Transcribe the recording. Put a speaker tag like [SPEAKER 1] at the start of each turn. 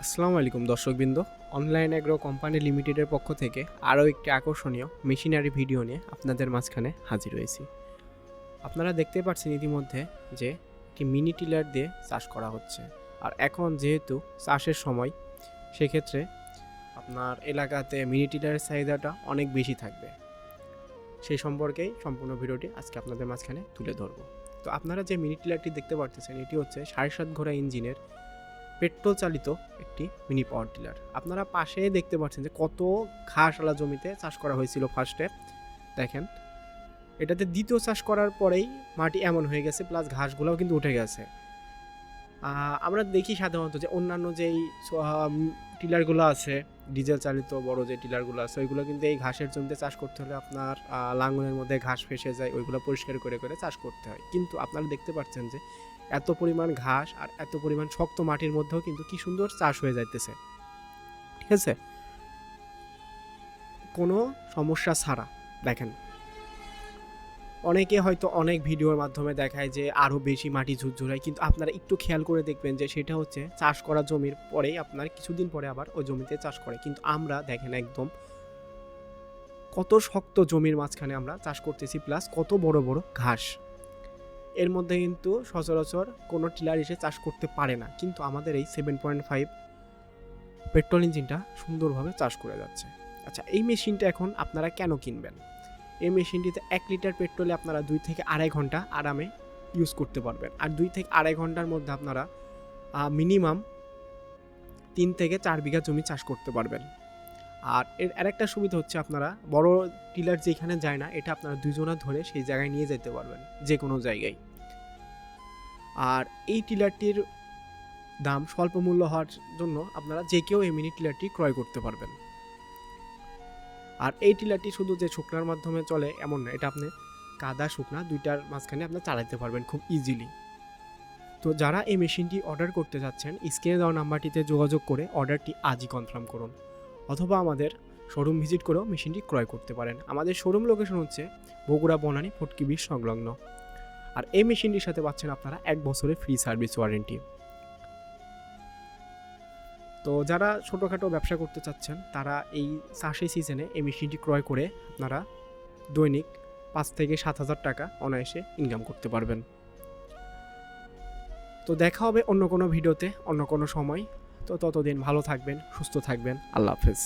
[SPEAKER 1] আসসালামু আলাইকুম দর্শকবৃন্দ। অনলাইন অ্যাগ্রো কোম্পানি লিমিটেডের পক্ষ থেকে আরও একটি আকর্ষণীয় মেশিনারি ভিডিও নিয়ে আপনাদের মাঝখানে হাজির হয়েছি। আপনারা দেখতে পাচ্ছেন ইতিমধ্যে যে একটি মিনি টিলার দিয়ে চাষ করা হচ্ছে। আর এখন যেহেতু চাষের সময়, সেক্ষেত্রে আপনার এলাকাতে মিনি টিলারের চাহিদাটা অনেক বেশি থাকবে। সেই সম্পর্কেই সম্পূর্ণ ভিডিওটি আজকে আপনাদের মাঝখানে তুলে ধরব। তো আপনারা যে মিনি টিলারটি দেখতে পারতেছেন, এটি হচ্ছে 7.5 ঘোড়া ইঞ্জিনের পেট্রোল চালিত একটি মিনি পাওয়ার টিলার। আপনারা পাশে দেখতে পাচ্ছেন যে কত ঘাসওয়ালা জমিতে চাষ করা হয়েছিল ফার্স্টে। দেখেন, এটাতে দ্বিতীয় চাষ করার পরেই মাটি এমন হয়ে গেছে, প্লাস ঘাসগুলোও কিন্তু উঠে গেছে। আমরা দেখি সাধারণত যে অন্যান্য যেই টিলারগুলো আছে, ডিজেল চালিত বড় যে টিলারগুলো আছে, ওইগুলো কিন্তু এই ঘাসের জমিতে চাষ করতে হলে আপনার লাঙলের মধ্যে ঘাস ফেসে যায়, ওইগুলো পরিষ্কার করে করে চাষ করতে হয়। কিন্তু আপনারা দেখতে পাচ্ছেন যে এত পরিমাণ ঘাস আর এত পরিমাণ শক্ত মাটির মধ্যেও কিন্তু কি সুন্দর চাষ হয়ে যাইতেছে, ঠিক আছে, কোনো সমস্যা ছাড়া। দেখেন, অনেকে হয়তো অনেক ভিডিওর মাধ্যমে দেখায় যে আরও বেশি মাটি ঝুরঝুরায়, কিন্তু আপনারা একটু খেয়াল করে দেখবেন যে সেটা হচ্ছে চাষ করা জমির পরেই আপনার কিছুদিন পরে আবার ওই জমিতে চাষ করে। কিন্তু আমরা দেখেন একদম কত শক্ত জমির মাঝখানে আমরা চাষ করতেছি, প্লাস কত বড় বড় ঘাস। এর মধ্যে কিন্তু সচরাচর কোনো টিলার এসে চাষ করতে পারে না, কিন্তু আমাদের এই 7.5 পেট্রোল ইঞ্জিনটা সুন্দরভাবে চাষ করে যাচ্ছে। আচ্ছা, এই মেশিনটা এখন আপনারা কেন কিনবেন? এই মেশিনটিতে 1 লিটার পেট্রোলে আপনারা 2 থেকে আড়াই ঘন্টা আরামে ইউজ করতে পারবেন। আর 2 থেকে আড়াই ঘন্টার মধ্যে আপনারা মিনিমাম 3 থেকে 4 বিঘা জমি চাষ করতে পারবেন। আর এর আরেকটা সুবিধা হচ্ছে, আপনারা বড় টিলার যেখানে যায় না, এটা আপনারা দুজনা ধরে সেই জায়গায় নিয়ে যেতে পারবেন, যে কোনো জায়গায়। আর এই টিলারটির দাম স্বল্প মূল্য হওয়ার জন্য আপনারা যে কেউ এই মিনি টিলারটি ক্রয় করতে পারবেন। আর এই টিলারটি শুধু যে শুকনার মাধ্যমে চলে এমন না, এটা আপনি কাদা শুকনা দুইটার মাঝখানে আপনি চালাতে পারবেন খুব ইজিলি। তো যারা এই মেশিনটি অর্ডার করতে যাচ্ছেন, স্ক্রিনে দেওয়া নাম্বারটিতে যোগাযোগ করে অর্ডারটি আজই কনফার্ম করুন, অথবা আমাদের শোরুম ভিজিট করেও মেশিনটি ক্রয় করতে পারেন। আমাদের শোরুম লোকেশন হচ্ছে বগুড়া বনানী ফটকি বিচ সংলগ্ন। আর এই মেশিনটির সাথে পাচ্ছেন আপনারা 1 বছরের ফ্রি সার্ভিস ওয়ারেন্টি। তো যারা ছোটোখাটো ব্যবসা করতে চাচ্ছেন, তারা এই চাষের সিজনে এই মেশিনটি ক্রয় করে আপনারা দৈনিক 5 থেকে 7,000 টাকা অনায়াসে ইনকাম করতে পারবেন। তো দেখা হবে অন্য কোনো ভিডিওতে, অন্য কোনো সময়। তো ততদিন ভালো থাকবেন, সুস্থ থাকবেন। আল্লাহ হাফেজ।